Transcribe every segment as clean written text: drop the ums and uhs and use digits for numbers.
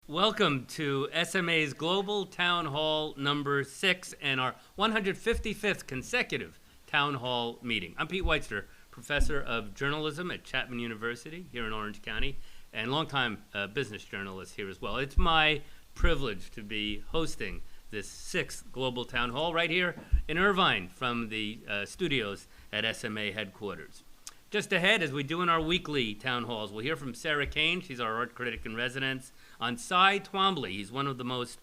Welcome to SMA's Global Town Hall number 6 and our 155th consecutive Town Hall meeting. I'm Pete Weitzner, professor of journalism at Chapman University here in Orange County and longtime business journalist here as well. It's my privilege to be hosting this 6th Global Town Hall right here in Irvine from the studios at SMA headquarters. Just ahead, as we do in our weekly town halls, we'll hear from Sarah Kane. She's our art critic in residence. On Cy Twombly, he's one of the most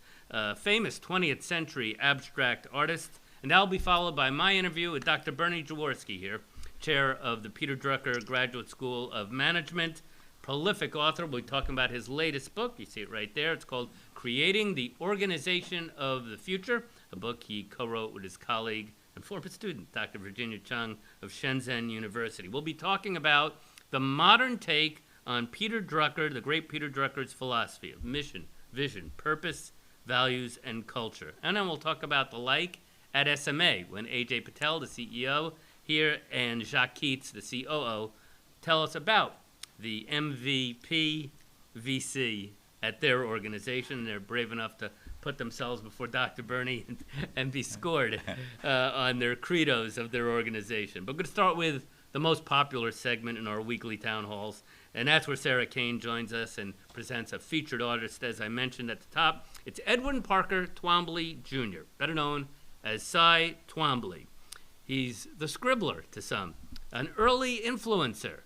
famous 20th century abstract artists. And that'll be followed by my interview with Dr. Bernie Jaworski here, chair of the Peter Drucker Graduate School of Management, prolific author. We'll be talking about his latest book. You see it right there. It's called Creating the Organization of the Future, a book he co-wrote with his colleague and former student, Dr. Virginia Chung of Shenzhen University. We'll be talking about the modern take on Peter Drucker, the great Peter Drucker's philosophy of mission, vision, purpose, values, and culture. And then we'll talk about the like at SMA when Ajay Patel, the CEO here, and Jacque Keats, the COO, tell us about the MVP VC at their organization. They're brave enough to put themselves before Dr. Bernie and be scored on their credos of their organization. But we're going to start with the most popular segment in our weekly town halls, and that's where Sarah Kane joins us and presents a featured artist, as I mentioned at the top. It's Edwin Parker Twombly Jr., better known as Cy Twombly. He's the scribbler to some, an early influencer,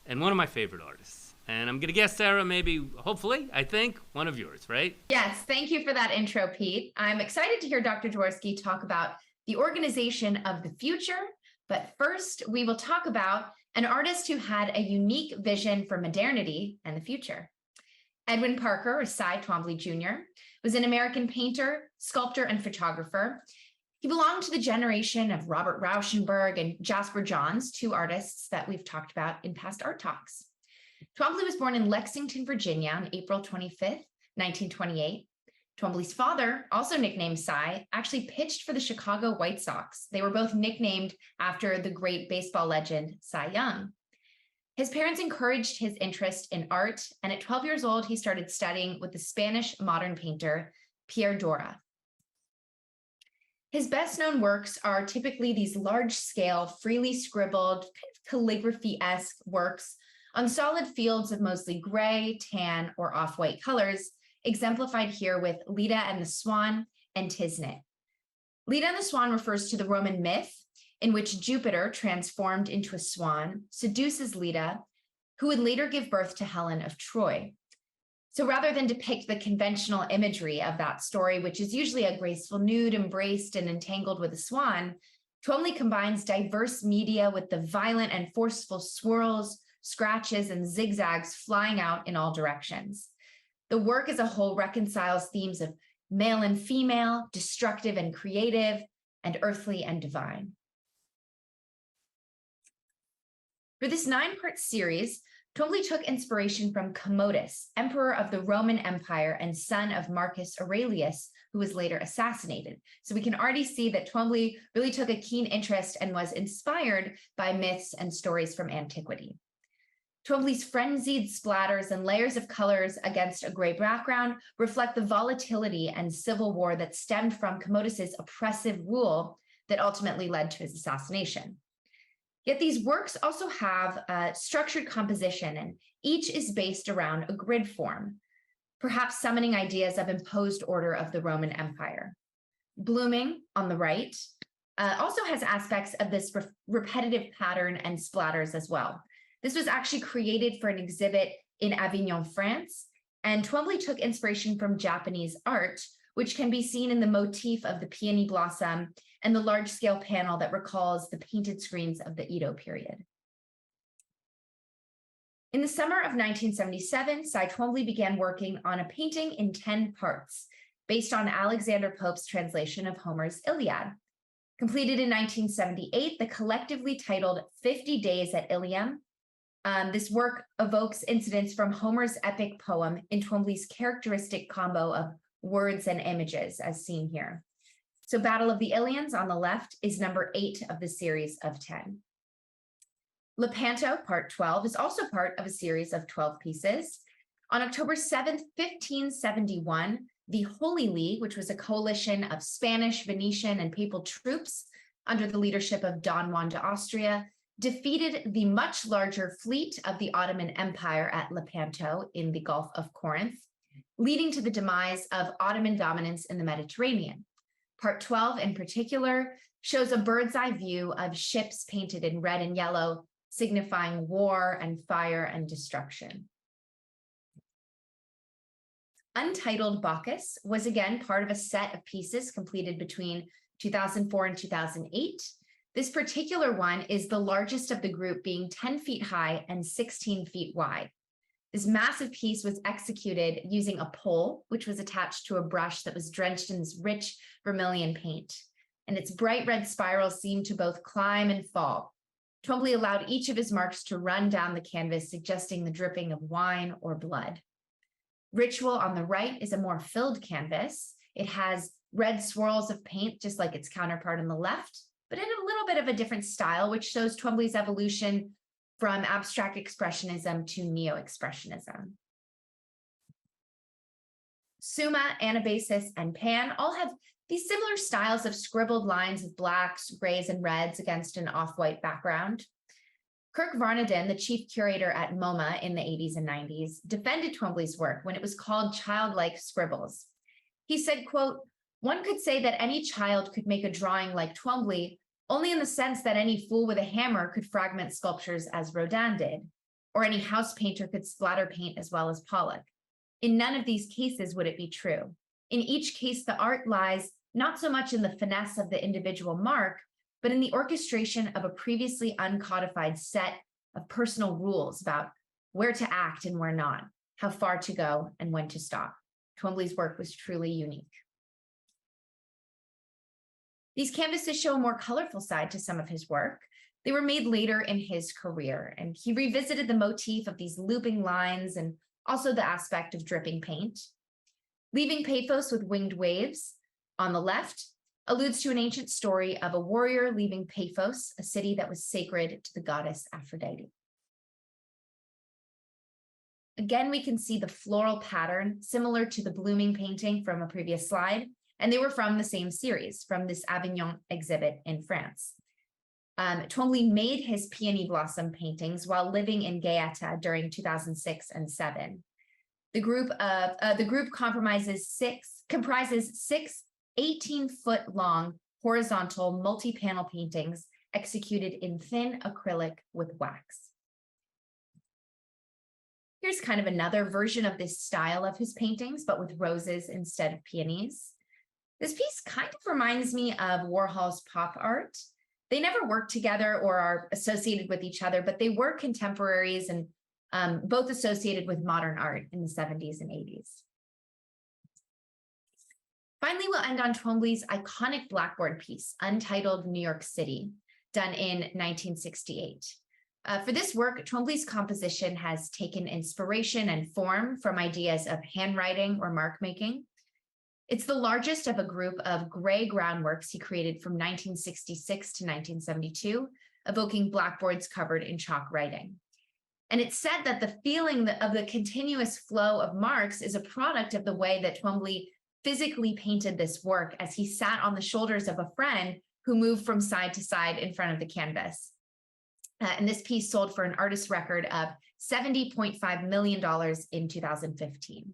and one of my favorite artists. And I'm going to guess, Sarah, maybe, hopefully, I think, one of yours, right? Yes, thank you for that intro, Pete. I'm excited to hear Dr. Jaworski talk about the organization of the future. But first, we will talk about an artist who had a unique vision for modernity and the future. Edwin Parker, or Cy Twombly Jr., was an American painter, sculptor, and photographer. He belonged to the generation of Robert Rauschenberg and Jasper Johns, two artists that we've talked about in past art talks. Twombly was born in Lexington, Virginia on April 25th, 1928. Twombly's father, also nicknamed Cy, actually pitched for the Chicago White Sox. They were both nicknamed after the great baseball legend Cy Young. His parents encouraged his interest in art, and at 12 years old, he started studying with the Spanish modern painter Pierre Dora. His best-known works are typically these large-scale, freely scribbled, kind of calligraphy-esque works on solid fields of mostly gray, tan, or off-white colors, exemplified here with Leda and the Swan and Tisnit. Leda and the Swan refers to the Roman myth in which Jupiter, transformed into a swan, seduces Leda, who would later give birth to Helen of Troy. So rather than depict the conventional imagery of that story, which is usually a graceful nude embraced and entangled with a swan, Twombly combines diverse media with the violent and forceful swirls, scratches, and zigzags flying out in all directions. The work as a whole reconciles themes of male and female, destructive and creative, and earthly and divine. For this 9-part series, Twombly took inspiration from Commodus, emperor of the Roman Empire and son of Marcus Aurelius, who was later assassinated. So we can already see that Twombly really took a keen interest and was inspired by myths and stories from antiquity. Twombly's frenzied splatters and layers of colors against a gray background reflect the volatility and civil war that stemmed from Commodus's oppressive rule that ultimately led to his assassination. Yet these works also have a structured composition, and each is based around a grid form, perhaps summoning ideas of imposed order of the Roman Empire. Blooming, on the right, also has aspects of this repetitive pattern and splatters as well. This was actually created for an exhibit in Avignon, France, and Twombly took inspiration from Japanese art, which can be seen in the motif of the peony blossom and the large-scale panel that recalls the painted screens of the Edo period. In the summer of 1977, Cy Twombly began working on a painting in 10 parts, based on Alexander Pope's translation of Homer's Iliad. Completed in 1978, the collectively titled 50 Days at Ilium, this work evokes incidents from Homer's epic poem in Twombly's characteristic combo of words and images, as seen here. So Battle of the Ilians on the left is number 8 of the series of 10. Lepanto, part 12, is also part of a series of 12 pieces. On October 7th, 1571, the Holy League, which was a coalition of Spanish, Venetian, and papal troops under the leadership of Don Juan de Austria, defeated the much larger fleet of the Ottoman Empire at Lepanto in the Gulf of Corinth, leading to the demise of Ottoman dominance in the Mediterranean. Part 12 in particular shows a bird's eye view of ships painted in red and yellow, signifying war and fire and destruction. Untitled Bacchus was again part of a set of pieces completed between 2004 and 2008. This particular one is the largest of the group, being 10 feet high and 16 feet wide. This massive piece was executed using a pole, which was attached to a brush that was drenched in this rich vermilion paint, and its bright red spirals seemed to both climb and fall. Twombly allowed each of his marks to run down the canvas, suggesting the dripping of wine or blood. Ritual on the right is a more filled canvas. It has red swirls of paint, just like its counterpart on the left, but in a little bit of a different style, which shows Twombly's evolution from abstract expressionism to neo-expressionism. Summa, Anabasis, and Pan all have these similar styles of scribbled lines of blacks, grays, and reds against an off-white background. Kirk Varneden, the chief curator at MoMA in the 80s and 90s, defended Twombly's work when it was called childlike scribbles. He said, quote, "One could say that any child could make a drawing like Twombly only in the sense that any fool with a hammer could fragment sculptures as Rodin did, or any house painter could splatter paint as well as Pollock. In none of these cases would it be true. In each case, the art lies not so much in the finesse of the individual mark, but in the orchestration of a previously uncodified set of personal rules about where to act and where not, how far to go and when to stop." Twombly's work was truly unique. These canvases show a more colorful side to some of his work. They were made later in his career, and he revisited the motif of these looping lines and also the aspect of dripping paint. Leaving Paphos with Winged Waves on the left alludes to an ancient story of a warrior leaving Paphos, a city that was sacred to the goddess Aphrodite. Again, we can see the floral pattern similar to the blooming painting from a previous slide, and they were from the same series, from this Avignon exhibit in France. Twombly made his peony blossom paintings while living in Gaeta during 2006 and 2007. The group comprises six 18-foot long horizontal multi-panel paintings executed in thin acrylic with wax. Here's kind of another version of this style of his paintings, but with roses instead of peonies. This piece kind of reminds me of Warhol's pop art. They never worked together or are associated with each other, but they were contemporaries and both associated with modern art in the 70s and 80s. Finally, we'll end on Twombly's iconic blackboard piece, Untitled New York City, done in 1968. For this work, Twombly's composition has taken inspiration and form from ideas of handwriting or mark making. It's the largest of a group of gray groundworks he created from 1966 to 1972, evoking blackboards covered in chalk writing. And it's said that the feeling of the continuous flow of marks is a product of the way that Twombly physically painted this work as he sat on the shoulders of a friend who moved from side to side in front of the canvas. And this piece sold for an artist record of $70.5 million in 2015.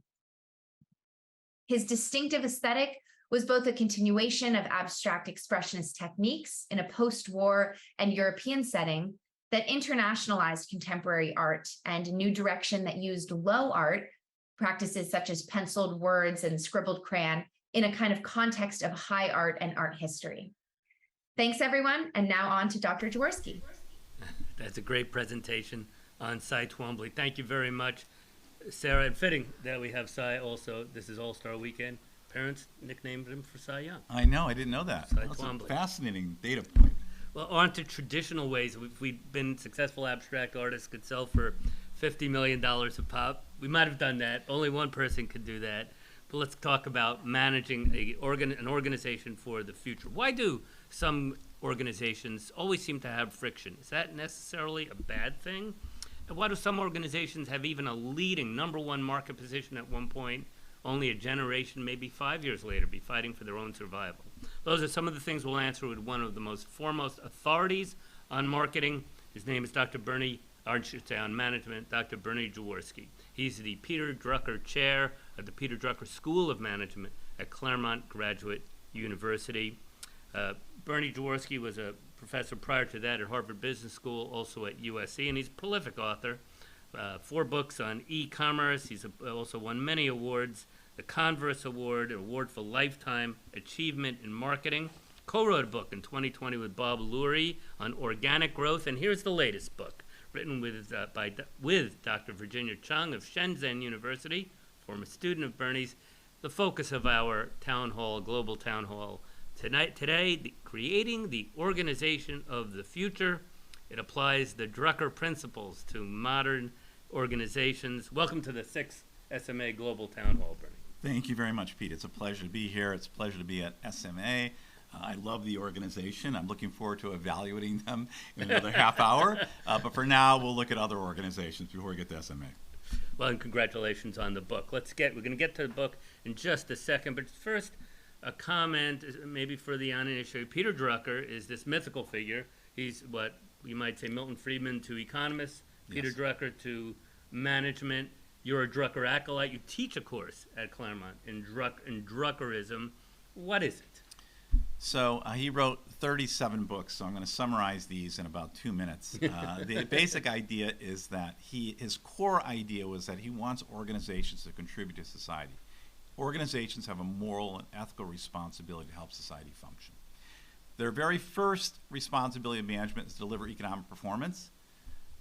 His distinctive aesthetic was both a continuation of abstract expressionist techniques in a post-war and European setting that internationalized contemporary art and a new direction that used low art practices such as penciled words and scribbled crayon in a kind of context of high art and art history. Thanks, everyone. And now on to Dr. Jaworski. That's a great presentation on Cy Twombly. Thank you very much, Sarah. And fitting that we have Cy also. This is All-Star Weekend. Parents nicknamed him for Cy Young. I know. I didn't know that. Cy That's Twombly. a fascinating data point. Well, on to traditional ways. If we'd been successful abstract artists could sell for $50 million a pop, we might have done that. Only one person could do that. But let's talk about managing an organization for the future. Why do some organizations always seem to have friction? Is that necessarily a bad thing? Why do some organizations have even a leading #1 market position at one point, only a generation, maybe 5 years later, be fighting for their own survival? Those are some of the things we'll answer with one of the most foremost authorities on marketing. His name is Dr. Bernie, or I should say on management, Dr. Bernie Jaworski. He's the Peter Drucker Chair at the Peter Drucker School of Management at Claremont Graduate University. Bernie Jaworski was a professor prior to that at Harvard Business School, also at USC, and he's a prolific author. 4 books on e-commerce. He's also won many awards, the Converse Award, an award for lifetime achievement in marketing. Co-wrote a book in 2020 with Bob Lurie on organic growth, and here's the latest book, written with Dr. Virginia Chung of Shenzhen University, former student of Bernie's. The focus of our town hall, global town hall today, creating the organization of the future. It applies the Drucker principles to modern organizations. Welcome to the 6th SMA Global Town Hall, Bernie. Thank you very much, Pete. It's a pleasure to be here. It's a pleasure to be at SMA. I love the organization. I'm looking forward to evaluating them in another half hour. But for now, we'll look at other organizations before we get to SMA. Well, and congratulations on the book. We're going to get to the book in just a second, but first, a comment maybe for the uninitiated. Peter Drucker is this mythical figure. He's what you might say Milton Friedman to economists, Peter Yes. Drucker to management. You're a Drucker acolyte. You teach a course at Claremont in Druckerism. What is it? So he wrote 37 books, so I'm going to summarize these in about 2 minutes. The basic idea is that his core idea was that he wants organizations to contribute to society. Organizations have a moral and ethical responsibility to help society function. Their very first responsibility of management is to deliver economic performance,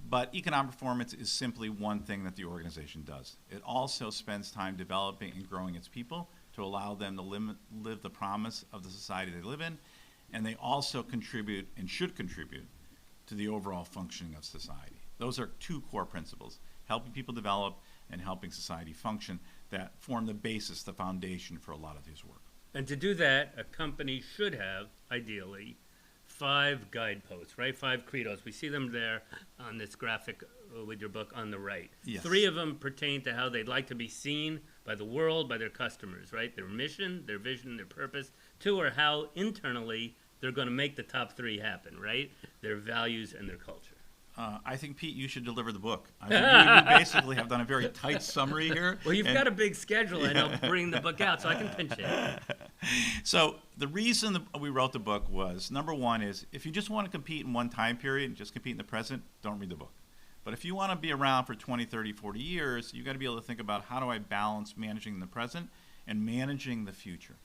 but economic performance is simply one thing that the organization does. It also spends time developing and growing its people to allow them to live the promise of the society they live in, and they also contribute and should contribute to the overall functioning of society. Those are 2 core principles: helping people develop and helping society function, that form the basis, the foundation for a lot of his work. And to do that, a company should have, ideally, 5 guideposts, right? 5 credos. We see them there on this graphic with your book on the right. Yes. 3 of them pertain to how they'd like to be seen by the world, by their customers, right? Their mission, their vision, their purpose. 2 are how internally they're going to make the top 3 happen, right? Their values and their culture. I think, Pete, you should deliver the book. I think you basically have done a very tight summary here. Well, you've got a big schedule, and I'll bring the book out so I can pinch it. So the reason we wrote the book was, number one is, if you just want to compete in one time period and just compete in the present, don't read the book. But if you want to be around for 20, 30, 40 years, you've got to be able to think about, how do I balance managing the present and managing the future?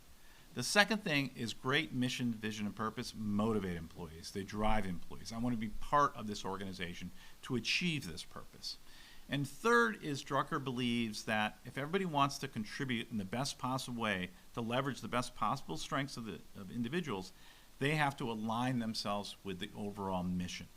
The second thing is, great mission, vision, and purpose motivate employees. They drive employees. I want to be part of this organization to achieve this purpose. And third is, Drucker believes that if everybody wants to contribute in the best possible way to leverage the best possible strengths of individuals, they have to align themselves with the overall mission.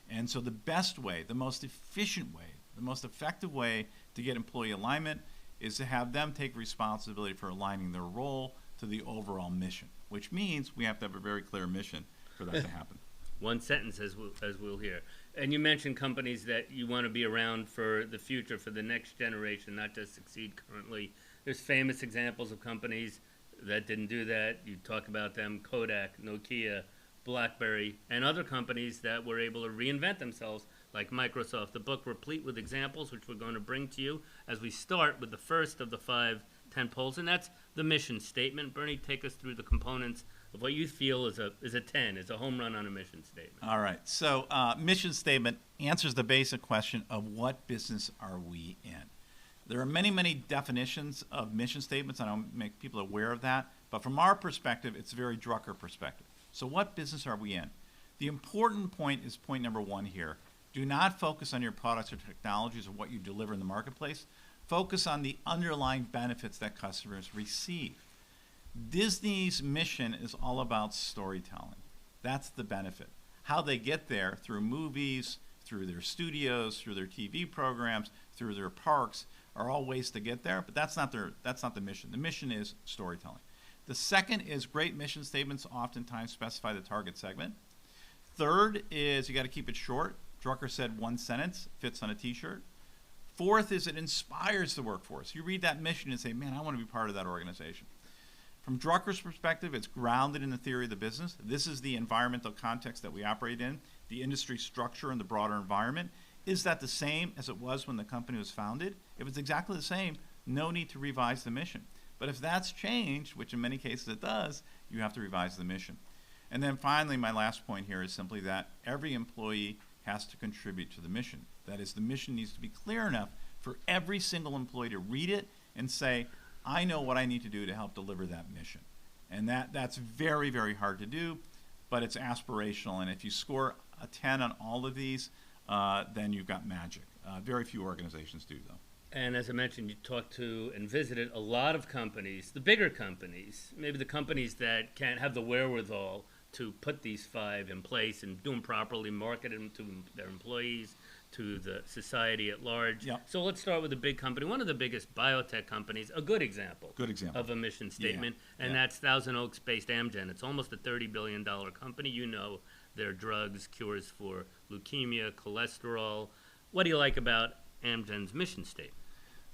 And so the best way, the most efficient way, the most effective way to get employee alignment is to have them take responsibility for aligning their role to the overall mission, which means we have to have a very clear mission for that to happen. One sentence, as we'll hear. And you mentioned companies that you want to be around for the future, for the next generation, not just succeed currently. There's famous examples of companies that didn't do that. You talk about them: Kodak, Nokia, BlackBerry, and other companies that were able to reinvent themselves, like Microsoft. The book replete with examples, which we're going to bring to you as we start with the first of the 5 tentpoles, and that's the mission statement. Bernie, take us through the components of what you feel is a 10, is a home run on a mission statement. All right. So mission statement answers the basic question of, what business are we in? There are many, many definitions of mission statements, and I'll make people aware of that. But from our perspective, it's a very Drucker perspective. So what business are we in? The important point is point number 1 here. Do not focus on your products or technologies or what you deliver in the marketplace. Focus on the underlying benefits that customers receive. Disney's mission is all about storytelling. That's the benefit. How they get there, through movies, through their studios, through their TV programs, through their parks, are all ways to get there, but that's not the mission. The mission is storytelling. The second is, great mission statements oftentimes specify the target segment. Third is, you got to keep it short. Drucker said one sentence, fits on a t-shirt. Fourth is it inspires the workforce. You read that mission and say, man, I want to be part of that organization. From Drucker's perspective, it's grounded in the theory of the business. This is the environmental context that we operate in, the industry structure and the broader environment. Is that the same as it was when the company was founded? If it's exactly the same, no need to revise the mission. But if that's changed, which in many cases it does, you have to revise the mission. And then finally, my last point here is simply that every employee has to contribute to the mission. That is, the mission needs to be clear enough for every single employee to read it and say, I know what I need to do to help deliver that mission. And that's very, very hard to do, but it's aspirational. And if you score a 10 on all of these, then you've got magic. Very few organizations do, though. And as I mentioned, you talked to and visited a lot of companies, the bigger companies, maybe the companies that can't have the wherewithal to put these 5 in place and do them properly, market them to their employees, to the society at large. Yep. So let's start with a big company, one of the biggest biotech companies, a good example of a mission statement, and that's Thousand Oaks-based Amgen. It's almost a $30 billion company. You know their drugs, cures for leukemia, cholesterol. What do you like about Amgen's mission statement?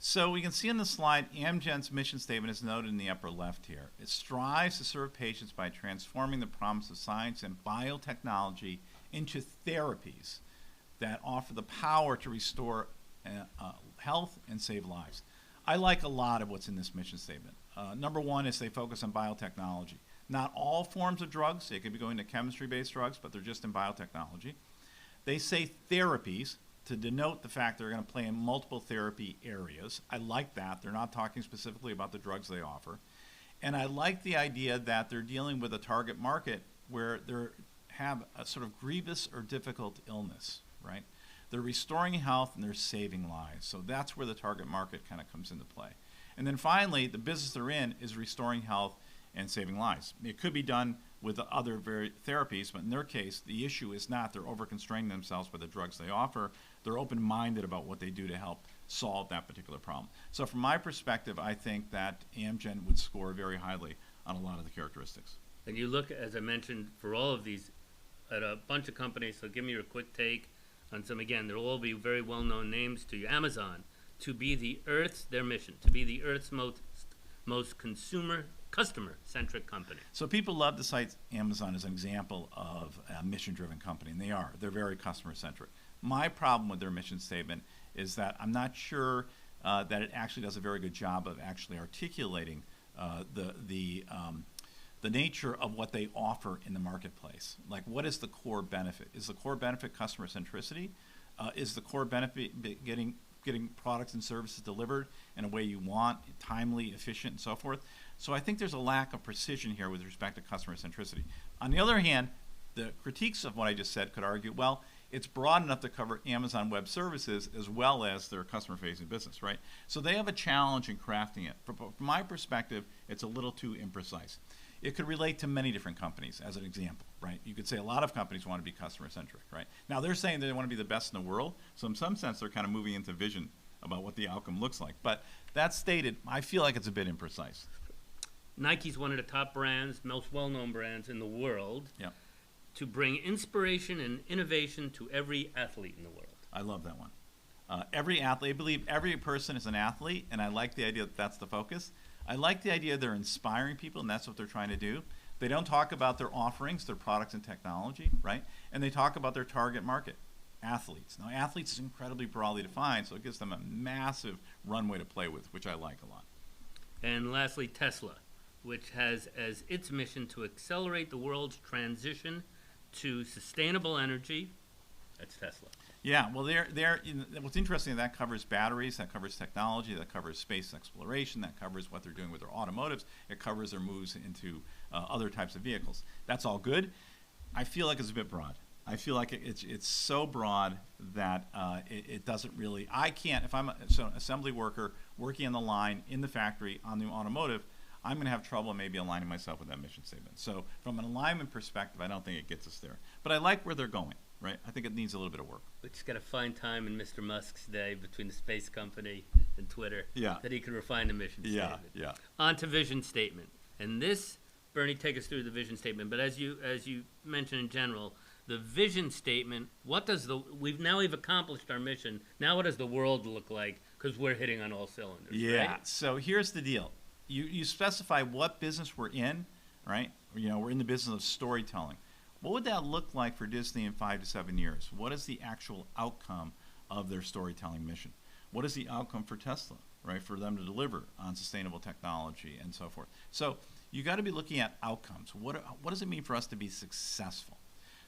So we can see on the slide, Amgen's mission statement is noted in the upper left here. It strives to serve patients by transforming the promise of science and biotechnology into therapies that offer the power to restore health and save lives. I like a lot of what's in this mission statement. Number one is they focus on biotechnology. Not all forms of drugs, they could be going to chemistry-based drugs, but they're just in biotechnology. They say therapies to denote the fact they're going to play in multiple therapy areas. I like that. They're not talking specifically about the drugs they offer. And I like the idea that they're dealing with a target market where they have a sort of grievous or difficult illness, right? They're restoring health and they're saving lives. So that's where the target market kind of comes into play. And then finally, the business they're in is restoring health and saving lives. It could be done with other therapies, but in their case, the issue is not they're over-constraining themselves by the drugs they offer. They're open-minded about what they do to help solve that particular problem. So from my perspective, I think that Amgen would score very highly on a lot of the characteristics. And you look, as I mentioned, for all of these, at a bunch of companies, so give me your quick take on some. Again, they'll all be very well-known names to you. Amazon, to be the Earth's, their mission, to be the Earth's most customer-centric company. So people love to cite Amazon as an example of a mission-driven company, and they are. They're very customer-centric. My problem with their mission statement is that I'm not sure that it actually does a very good job of actually articulating the nature of what they offer in the marketplace. Like, what is the core benefit? Is the core benefit customer centricity? Is the core benefit getting products and services delivered in a way you want, timely, efficient, and so forth? So I think there's a lack of precision here with respect to customer centricity. On the other hand, the critiques of what I just said could argue, well, it's broad enough to cover Amazon Web Services as well as their customer-facing business, right? So they have a challenge in crafting it. From my perspective, it's a little too imprecise. It could relate to many different companies, as an example, right? You could say a lot of companies want to be customer-centric, right? Now, they're saying they want to be the best in the world, so in some sense, they're kind of moving into vision about what the outcome looks like. But that stated, I feel like it's a bit imprecise. Nike's one of the top brands, most well-known brands in the world, Yeah. to bring inspiration and innovation to every athlete in the world. I love that one. Every athlete, I believe every person is an athlete, and I like the idea that that's the focus. I like the idea they're inspiring people, and that's what they're trying to do. They don't talk about their offerings, their products and technology, right? And they talk about their target market, athletes. Now, athletes is incredibly broadly defined, so it gives them a massive runway to play with, which I like a lot. And lastly, Tesla, which has as its mission to accelerate the world's transition to sustainable energy. That's Tesla. Yeah, well, what's interesting, that covers batteries, that covers technology, that covers space exploration, that covers what they're doing with their automotives, it covers their moves into other types of vehicles. That's all good. I feel like it's a bit broad. I feel like it's so broad that it doesn't really, I can't, if I'm an assembly worker working on the line in the factory on the automotive, I'm going to have trouble maybe aligning myself with that mission statement. So from an alignment perspective, I don't think it gets us there. But I like where they're going, right? I think it needs a little bit of work. We just got to find time in Mr. Musk's day between the space company and Twitter that he could refine the mission statement. Yeah. On to vision statement. And this, Bernie, take us through the vision statement. But as you mentioned in general, the vision statement. We've accomplished our mission. Now what does the world look like? Because we're hitting on all cylinders. Yeah. Right? So here's the deal. You specify what business we're in, right? We're in the business of storytelling. What would that look like for Disney in 5 to 7 years? What is the actual outcome of their storytelling mission? What is the outcome for Tesla, right? For them to deliver on sustainable technology and so forth. So you got to be looking at outcomes. What does it mean for us to be successful?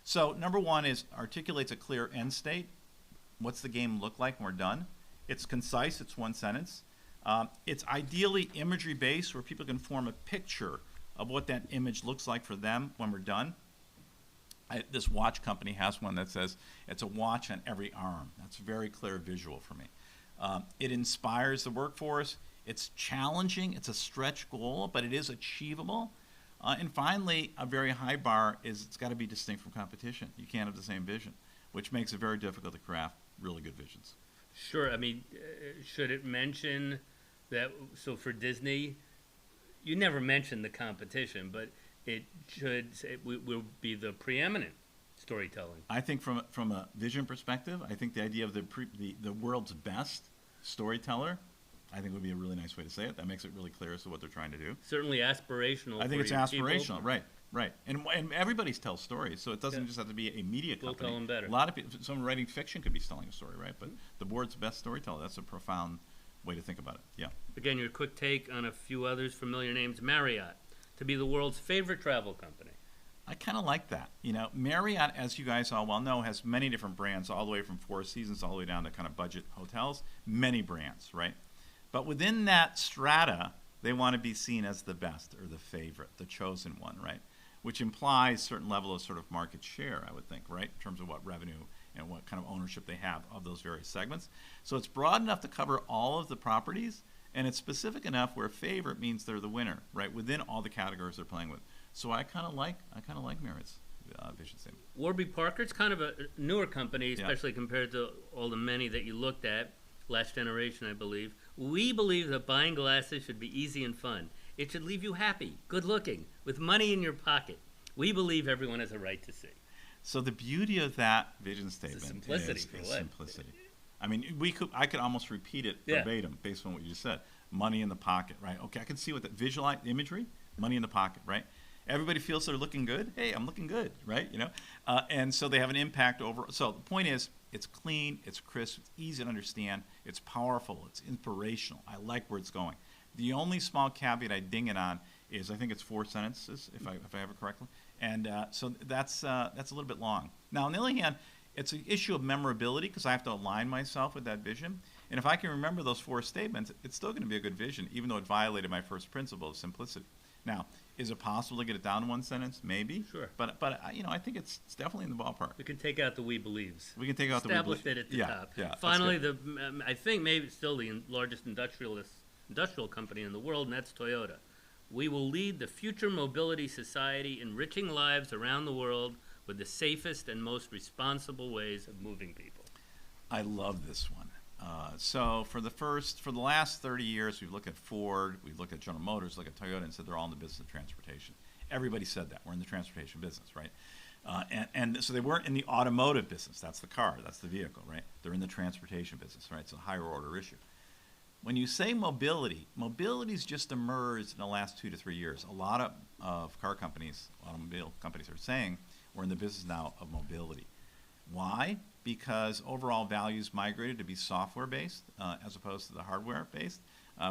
So number one is articulates a clear end state. What's the game look like when we're done? It's concise. It's one sentence. It's ideally imagery based, where people can form a picture of what that image looks like for them when we're done. This watch company has one that says it's a watch on every arm. That's a very clear visual for me. It inspires the workforce. It's challenging. It's a stretch goal, but it is achievable. And finally, a very high bar is it's got to be distinct from competition. You can't have the same vision, which makes it very difficult to craft really good visions. Sure. I mean, should it mention that? So for Disney, you never mention the competition, but it should say will be the preeminent storytelling. I think from a vision perspective, I think the idea of the world's best storyteller, I think would be a really nice way to say it. That makes it really clear as to what they're trying to do. Certainly aspirational. I think it's aspirational, people. right. And everybody tells stories, so it doesn't just have to be a media company. We'll tell them better. A lot of people, someone writing fiction could be telling a story, right? But the world's best storyteller, that's a profound way to think about it. Yeah. Again, your quick take on a few others, familiar names. Marriott, to be the world's favorite travel company. I kind of like that. Marriott, as you guys all well know, has many different brands, all the way from Four Seasons all the way down to kind of budget hotels. Many brands, right? But within that strata, they want to be seen as the best or the favorite, the chosen one, right? Which implies a certain level of sort of market share, I would think, right? In terms of what revenue and what kind of ownership they have of those various segments. So it's broad enough to cover all of the properties, and it's specific enough where favorite means they're the winner, right? Within all the categories they're playing with. So I kind of like Marriott's vision statement. Warby Parker's kind of a newer company, especially compared to all the many that you looked at. Last generation, I believe. We believe that buying glasses should be easy and fun. It should leave you happy, good looking, with money in your pocket. We believe everyone has a right to see. So the beauty of that vision statement simplicity is simplicity. I mean, I could almost repeat it verbatim based on what you just said. Money in the pocket, right? Okay, I can see what that visualize imagery, money in the pocket, right? Everybody feels they're looking good. Hey, I'm looking good, right? And so they have an impact over. So the point is, it's clean, it's crisp, it's easy to understand, it's powerful, it's inspirational. I like where it's going. The only small caveat I ding it on is I think it's 4 sentences, if I have it correctly, and so that's a little bit long. Now, on the other hand, it's an issue of memorability because I have to align myself with that vision. And if I can remember those 4 statements, it's still going to be a good vision, even though it violated my first principle of simplicity. Now, is it possible to get it down to 1 sentence? Maybe. Sure. But I think it's definitely in the ballpark. We can take out the we believes. We can take out the we established it at the top. Yeah. Finally, I think maybe still the largest industrial company in the world, and that's Toyota. We will lead the future mobility society, enriching lives around the world with the safest and most responsible ways of moving people. I love this one. So for the last 30 years, we've looked at Ford, we've looked at General Motors, looked at Toyota, and said they're all in the business of transportation. Everybody said that. We're in the transportation business, right? And so they weren't in the automotive business. That's the car. That's the vehicle, right? They're in the transportation business, right? It's a higher order issue. When you say mobility's just emerged in the last 2 to 3 years. A lot of car companies, automobile companies are saying we're in the business now of mobility. Why? Because overall values migrated to be software-based as opposed to the hardware-based.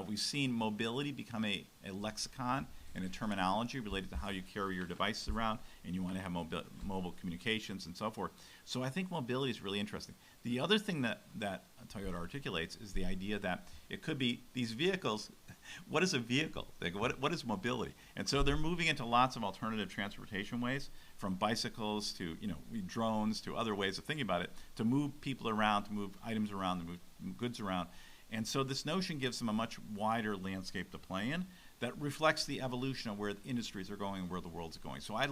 We've seen mobility become a lexicon and a terminology related to how you carry your devices around, and you want to have mobile communications and so forth. So I think mobility is really interesting. The other thing that Toyota articulates is the idea that it could be these vehicles. What is a vehicle? What is mobility? And so they're moving into lots of alternative transportation ways, from bicycles to drones to other ways of thinking about it, to move people around, to move items around, to move goods around. And so this notion gives them a much wider landscape to play in that reflects the evolution of where the industries are going and where the world's going. So I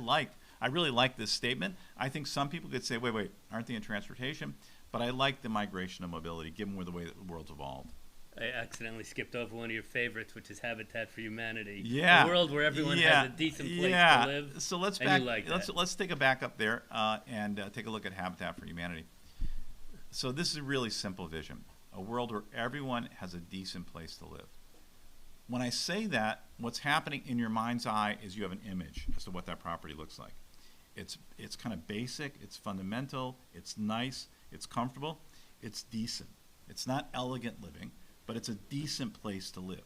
really like this statement. I think some people could say, wait, aren't they in transportation? But I like the migration of mobility given the way that the world's evolved. I accidentally skipped over one of your favorites, which is Habitat for Humanity. Yeah. A world where everyone has a decent place to live. So let's take a back up there and take a look at Habitat for Humanity. So this is a really simple vision: a world where everyone has a decent place to live. When I say that, what's happening in your mind's eye is you have an image as to what that property looks like. It's kind of basic, it's fundamental, it's nice, it's comfortable, it's decent. It's not elegant living, but it's a decent place to live.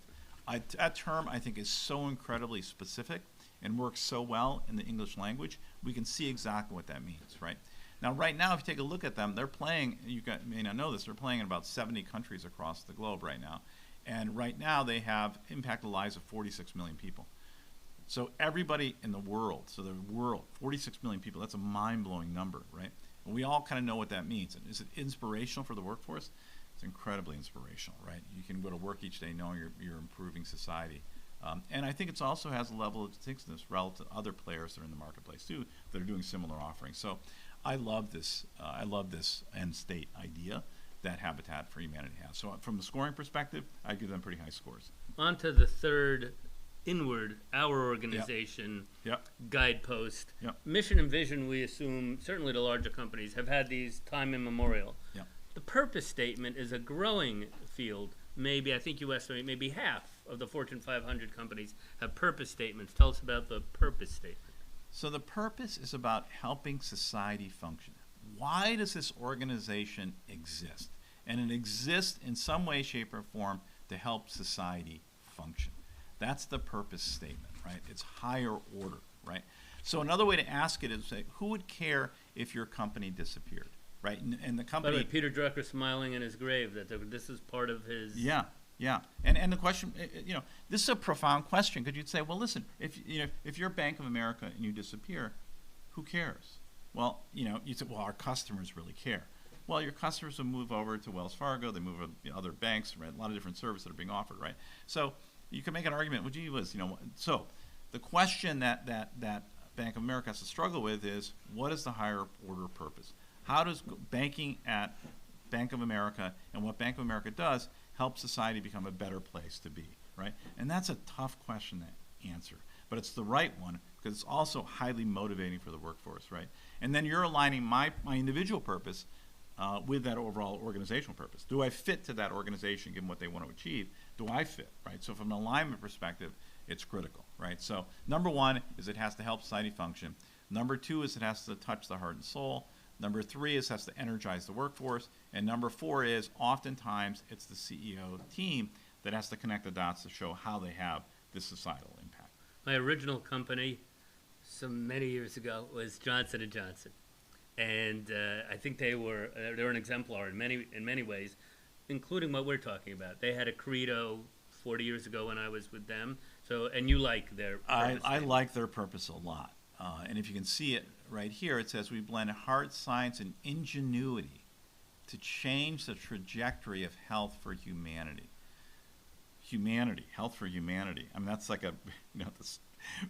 That term, I think, is so incredibly specific and works so well in the English language, we can see exactly what that means, right? Now, right now, if you take a look at them, they're playing, may not know this, they're playing in about 70 countries across the globe right now. And right now, they have impacted the lives of 46 million people. So everybody in the world, 46 million people, that's a mind-blowing number, right? And we all kind of know what that means. And is it inspirational for the workforce? It's incredibly inspirational, right? You can go to work each day knowing you're improving society. And I think it also has a level of distinctiveness relative to other players that are in the marketplace too that are doing similar offerings. So I love this end state idea that Habitat for Humanity has. So from the scoring perspective, I give them pretty high scores. On to the third inward, our organization guidepost. Mission and vision, we assume, certainly the larger companies, have had these time immemorial. The purpose statement is a growing field. Maybe, I think you estimate, maybe half of the Fortune 500 companies have purpose statements. Tell us about the purpose statement. So the purpose is about helping society function. Why does this organization exist? And it exists in some way, shape, or form to help society function. That's the purpose statement, right? It's higher order, right? So another way to ask it is, say, who would care if your company disappeared, right? And the company... By the way, Peter Drucker smiling in his grave, that this is part of his... Yeah. And the question, this is a profound question, because you'd say, well, listen, if you're Bank of America and you disappear, who cares? Well, you'd say, well, our customers really care. Well, your customers will move over to Wells Fargo, they move to other banks, right? A lot of different services that are being offered, right? So you can make an argument, well, gee whiz, so the question that Bank of America has to struggle with is, what is the higher order purpose? How does banking at Bank of America and what Bank of America does help society become a better place to be, right? And that's a tough question to answer, but it's the right one because it's also highly motivating for the workforce, right? And then you're aligning my individual purpose with that overall organizational purpose. Do I fit to that organization given what they want to achieve? Do I fit, right? So from an alignment perspective, it's critical, right? So number one is it has to help society function. Number two is it has to touch the heart and soul. Number three is it has to energize the workforce. And number four is oftentimes it's the CEO team that has to connect the dots to show how they have this societal impact. My original company, many years ago, was Johnson & Johnson. And I think they were an exemplar in many ways, including what we're talking about. They had a credo 40 years ago when I was with them. So, and you like their purpose. I like their purpose a lot. And if you can see it right here, it says we blend hard science and ingenuity to change the trajectory of health for humanity. Health for humanity. I mean, that's like that's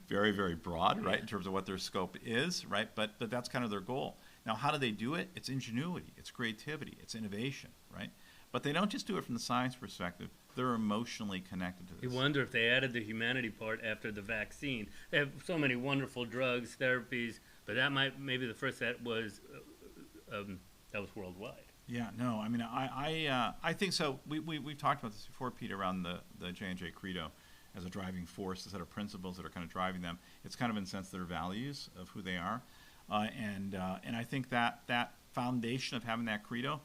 very, very broad, right, in terms of what their scope is, right? But that's kind of their goal. Now, how do they do it? It's ingenuity, it's creativity, it's innovation, right? But they don't just do it from the science perspective. They're emotionally connected to this. You wonder if they added the humanity part after the vaccine. They have so many wonderful drugs, therapies, but that maybe the first that was worldwide. Yeah, no, I mean, I think so. We've talked about this before, Pete, around the J&J credo as a driving force, a set of principles that are kind of driving them. It's kind of in the sense their values of who they are. And I think that foundation of having that credo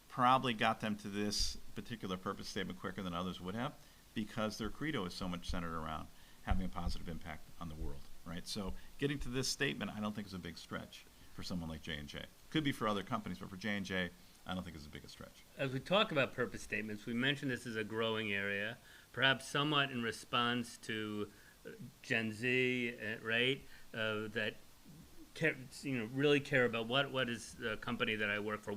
probably got them to this particular purpose statement quicker than others would have, because their credo is so much centered around having a positive impact on the world, right? So getting to this statement, I don't think is a big stretch for someone like J&J. Could be for other companies, but for J&J, I don't think it's the biggest stretch. As we talk about purpose statements, we mentioned this is a growing area, perhaps somewhat in response to Gen Z, right? That really care about what is the company that I work for?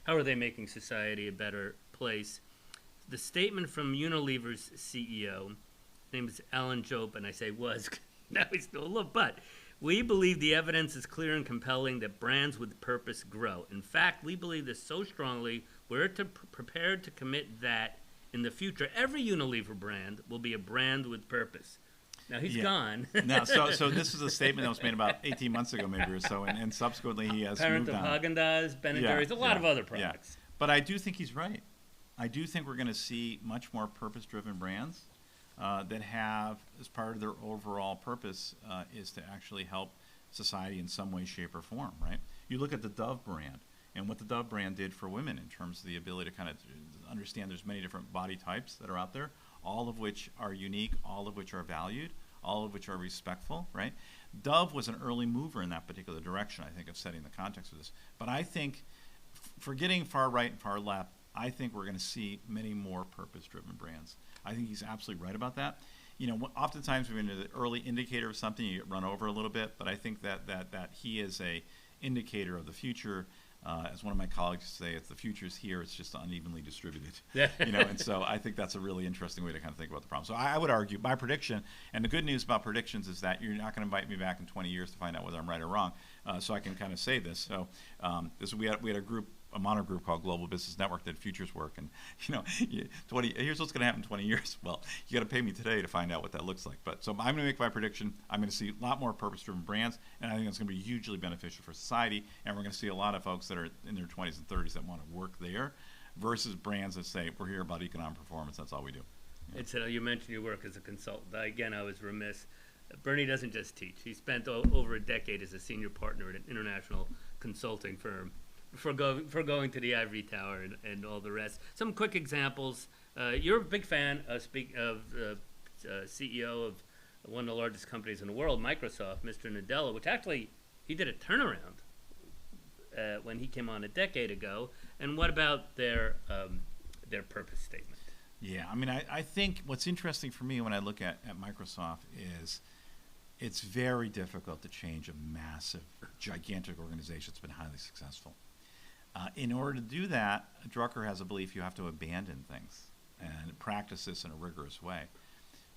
How are they making society a better place? The statement from Unilever's CEO, his name is Alan Jope, and I say was, now he's still alive, but we believe the evidence is clear and compelling that brands with purpose grow. In fact, we believe this so strongly, we're prepared to commit that in the future, every Unilever brand will be a brand with purpose. Now, he's gone. Now, so this is a statement that was made about 18 months ago, maybe or so, and subsequently he has Parent moved of on. Haagen-Dazs, Ben & Jerry's, a lot of other products. But I do think he's right. I do think we're going to see much more purpose-driven brands that have, as part of their overall purpose, is to actually help society in some way, shape, or form, right? You look at the Dove brand and what the Dove brand did for women in terms of the ability to kind of understand there's many different body types that are out there, all of which are unique, all of which are valued, all of which are respectful, right? Dove was an early mover in that particular direction, I think, of setting the context of this. But I think, forgetting far right and far left, I think we're going to see many more purpose-driven brands. I think he's absolutely right about that. You know, oftentimes when you're the early indicator of something, you get run over a little bit, but I think that he is a indicator of the future. As one of my colleagues used to say, if the future's here, it's just unevenly distributed. You know, and so I think that's a really interesting way to kind of think about the problem. So I would argue, my prediction, and the good news about predictions is that you're not going to invite me back in 20 years to find out whether I'm right or wrong. So I can kind of say this. So we had a monitor group called Global Business Network that did futures work, and you know, here's what's going to happen in 20 years. Well, you got to pay me today to find out what that looks like. But so I'm going to make my prediction. I'm going to see a lot more purpose-driven brands, and I think it's going to be hugely beneficial for society. And we're going to see a lot of folks that are in their 20s and 30s that want to work there, versus brands that say we're here about economic performance. That's all we do. It's, you mentioned your work as a consultant. Again, I was remiss. Bernie doesn't just teach. He spent over a decade as a senior partner at an international consulting firm. For going to the ivory tower and all the rest. Some quick examples. You're a big fan of CEO of one of the largest companies in the world, Microsoft, Mr. Nadella, which actually he did a turnaround when he came on a decade ago. And what about their purpose statement? Yeah, I mean, I think what's interesting for me when I look at Microsoft is it's very difficult to change a massive, gigantic organization that's been highly successful. In order to do that, Drucker has a belief you have to abandon things and practice this in a rigorous way.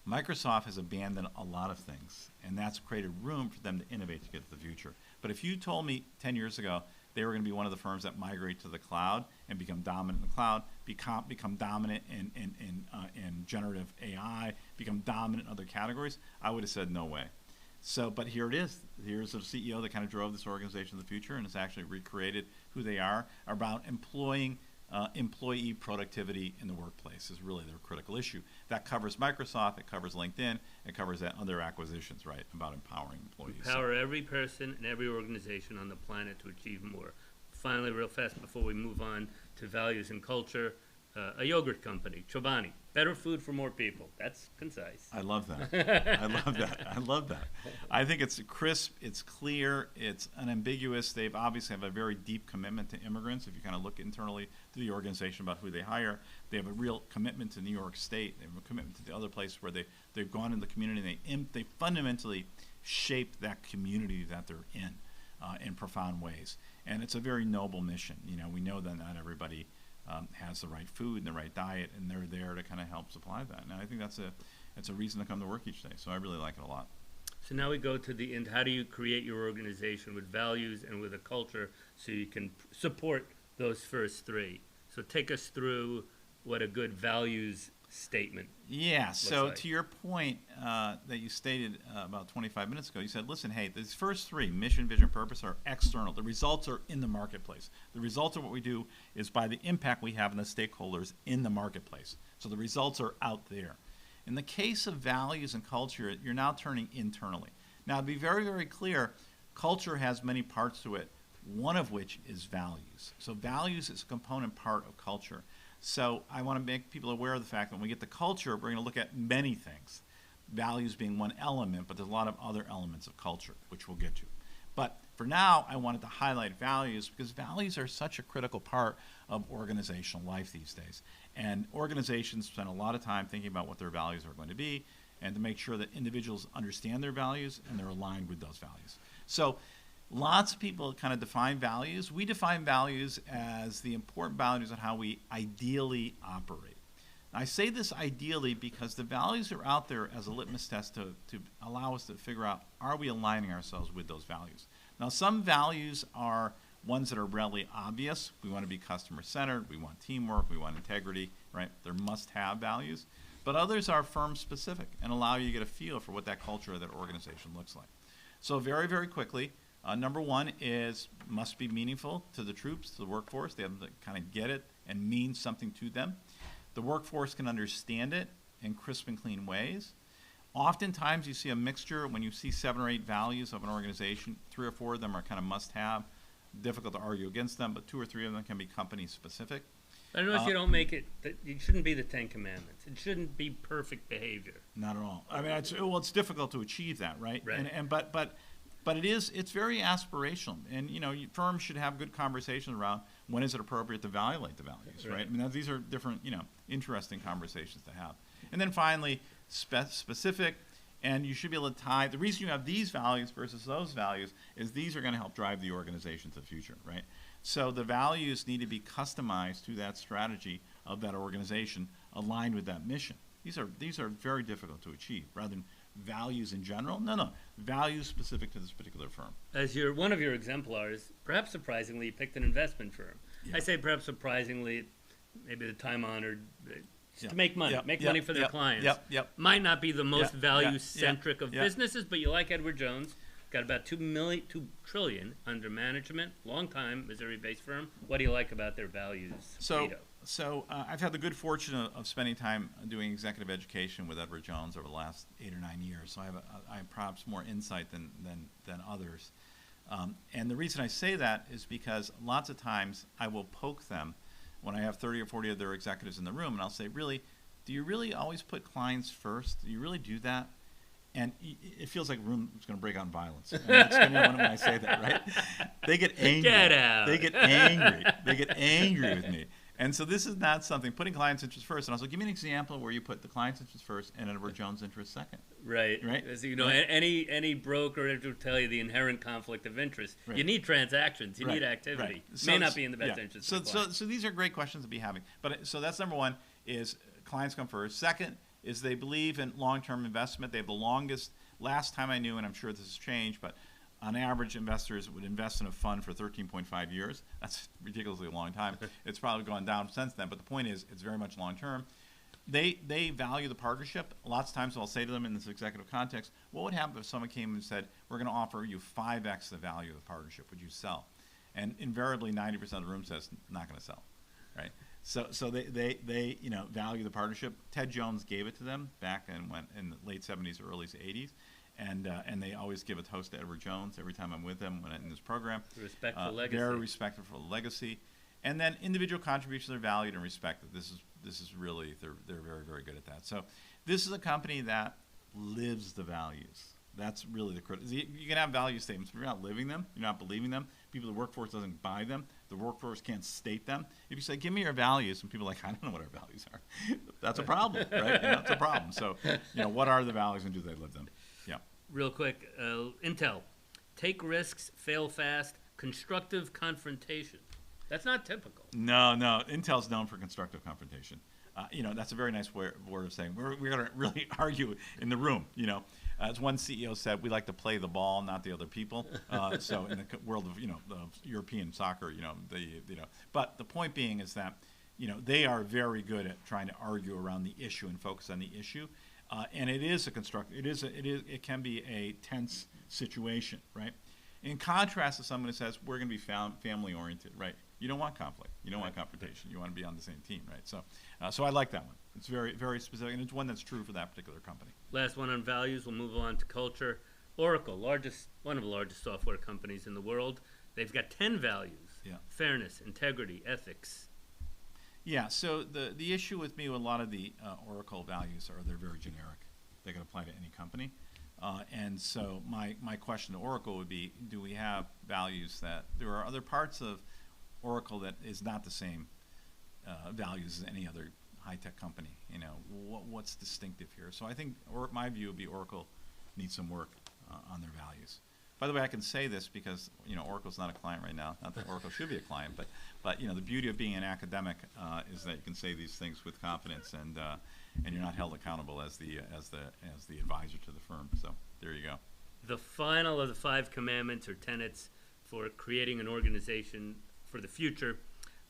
Microsoft has abandoned a lot of things, and that's created room for them to innovate to get to the future. But if you told me 10 years ago they were going to be one of the firms that migrate to the cloud and become dominant in the cloud, become dominant in generative AI, become dominant in other categories, I would have said no way. So, but here it is. Here's a CEO that kind of drove this organization in the future and has actually recreated who they are about employee productivity in the workplace is really their critical issue. That covers Microsoft, it covers LinkedIn, it covers other acquisitions, right, about empowering employees. Empower every person and every organization on the planet to achieve more. Finally, real fast before we move on to values and culture, a yogurt company, Chobani. Better food for more people. That's concise. I love that. I love that. I love that. I think it's crisp, it's clear, it's unambiguous. They've obviously have a very deep commitment to immigrants. If you kind of look internally to the organization about who they hire, they have a real commitment to New York State. They have a commitment to the other places where they've gone in the community. And they fundamentally shape that community that they're in profound ways. And it's a very noble mission. You know, we know that not everybody has the right food and the right diet, and they're there to kind of help supply that. And I think that's a reason to come to work each day. So I really like it a lot. So now we go to the end. How do you create your organization with values and with a culture so you can support those first three? So take us through what a good values statement. Yeah, so like. To your point that you stated about 25 minutes ago, you said, listen, hey, these first three, mission, vision, purpose, are external. The results are in the marketplace. The results of what we do is by the impact we have on the stakeholders in the marketplace. So the results are out there. In the case of values and culture, you're now turning internally. Now, to be very, very clear, culture has many parts to it, one of which is values. So values is a component part of culture. So I want to make people aware of the fact that when we get to culture, we're going to look at many things. Values being one element, but there's a lot of other elements of culture, which we'll get to. But for now, I wanted to highlight values because values are such a critical part of organizational life these days. And organizations spend a lot of time thinking about what their values are going to be and to make sure that individuals understand their values and they're aligned with those values. So lots of people kind of define values. We define values as the important boundaries on how we ideally operate. I say this ideally because the values are out there as a litmus test to allow us to figure out, are we aligning ourselves with those values? Now, some values are ones that are really obvious. We want to be customer-centered, we want teamwork, we want integrity, right? They're must-have values. But others are firm-specific and allow you to get a feel for what that culture of that organization looks like. So very, very quickly, number one is must be meaningful to the troops, to the workforce. They have to kind of get it and mean something to them. The workforce can understand it in crisp and clean ways. Oftentimes you see a mixture when you see 7 or 8 values of an organization. 3 or 4 of them are kind of must-have. Difficult to argue against them, but 2 or 3 of them can be company-specific. I don't know if you don't make it, it shouldn't be the 10 Commandments. It shouldn't be perfect behavior. Not at all. I mean, it's difficult to achieve that, right? Right. But it's very aspirational, and firms should have good conversations around when is it appropriate to violate the values, right? I mean, these are different, interesting conversations to have. And then finally, specific, and you should be able to tie. The reason you have these values versus those values is these are going to help drive the organization to the future, right? So the values need to be customized to that strategy of that organization, aligned with that mission. These are very difficult to achieve, rather than values in general. No, values specific to this particular firm. As one of your exemplars, perhaps surprisingly, you picked an investment firm. Yeah. I say perhaps surprisingly, maybe the time-honored, to make money, money for their clients. Might not be the most value-centric of businesses, but you like Edward Jones. Got about $2 trillion under management, long-time Missouri-based firm. What do you like about their values? So I've had the good fortune of spending time doing executive education with Edward Jones over the last 8 or 9 years. So I have perhaps more insight than others. And the reason I say that is because lots of times I will poke them when I have 30 or 40 of their executives in the room, and I'll say, really, do you really always put clients first? Do you really do that? And it feels like a room is going to break out in violence. And that's going to be when I say that, right? They get angry. Get out. They get angry. They get angry with me. And so this is not something, putting client's interest first. And I was like, give me an example where you put the client's interest first and Edward Jones' interest second. Right. Right. So, any broker will tell you the inherent conflict of interest. Right. You need transactions. You need activity. Right. May not be in the best interest of the client. So these are great questions to be having. But so that's number one, is clients come first. Second is they believe in long-term investment. They have the longest, last time I knew, and I'm sure this has changed, but on average, investors would invest in a fund for 13.5 years. That's ridiculously a long time. It's probably gone down since then, but the point is it's very much long-term. They value the partnership. Lots of times I'll say to them in this executive context, what would happen if someone came and said, we're going to offer you 5x the value of the partnership? Would you sell? And invariably 90% of the room says, not going to sell, right? So they value the partnership. Ted Jones gave it to them back in the late 70s or early 80s. And they always give a toast to Edward Jones every time I'm with them in this program. Respectful legacy. Very respectful for the legacy. And then individual contributions are valued and respected. This is really, they're very, very good at that. So this is a company that lives the values. That's really the critical. You can have value statements, but if you're not living them, you're not believing them, the workforce doesn't buy them, the workforce can't state them. If you say, give me your values, and people are like, I don't know what our values are. That's a problem, right? That's a problem. So, what are the values and do they live them? Yeah. Real quick, Intel, take risks, fail fast, constructive confrontation. That's not typical. No. Intel's known for constructive confrontation. That's a very nice word of saying we're going to really argue in the room. As one CEO said, we like to play the ball, not the other people. So in the world of the European soccer, But the point being is that they are very good at trying to argue around the issue and focus on the issue. And it is a constructive. It can be a tense situation, right? In contrast to someone who says we're going to be family oriented, right? You don't want conflict. You don't want confrontation. You want to be on the same team, right? So I like that one. It's very, very specific, and it's one that's true for that particular company. Last one on values. We'll move on to culture. Oracle, one of the largest software companies in the world. They've got 10 values. Yeah. Fairness, integrity, ethics. Yeah. So the issue with me with a lot of the Oracle values are they're very generic. They can apply to any company. And so my question to Oracle would be, do we have values that there are other parts of Oracle that is not the same values as any other high-tech company? What's distinctive here? So I think my view would be Oracle needs some work on their values. By the way, I can say this because Oracle's not a client right now. Not that Oracle should be a client, but the beauty of being an academic is that you can say these things with confidence, and you're not held accountable as the advisor to the firm. So there you go. The final of the 5 commandments or tenets for creating an organization for the future.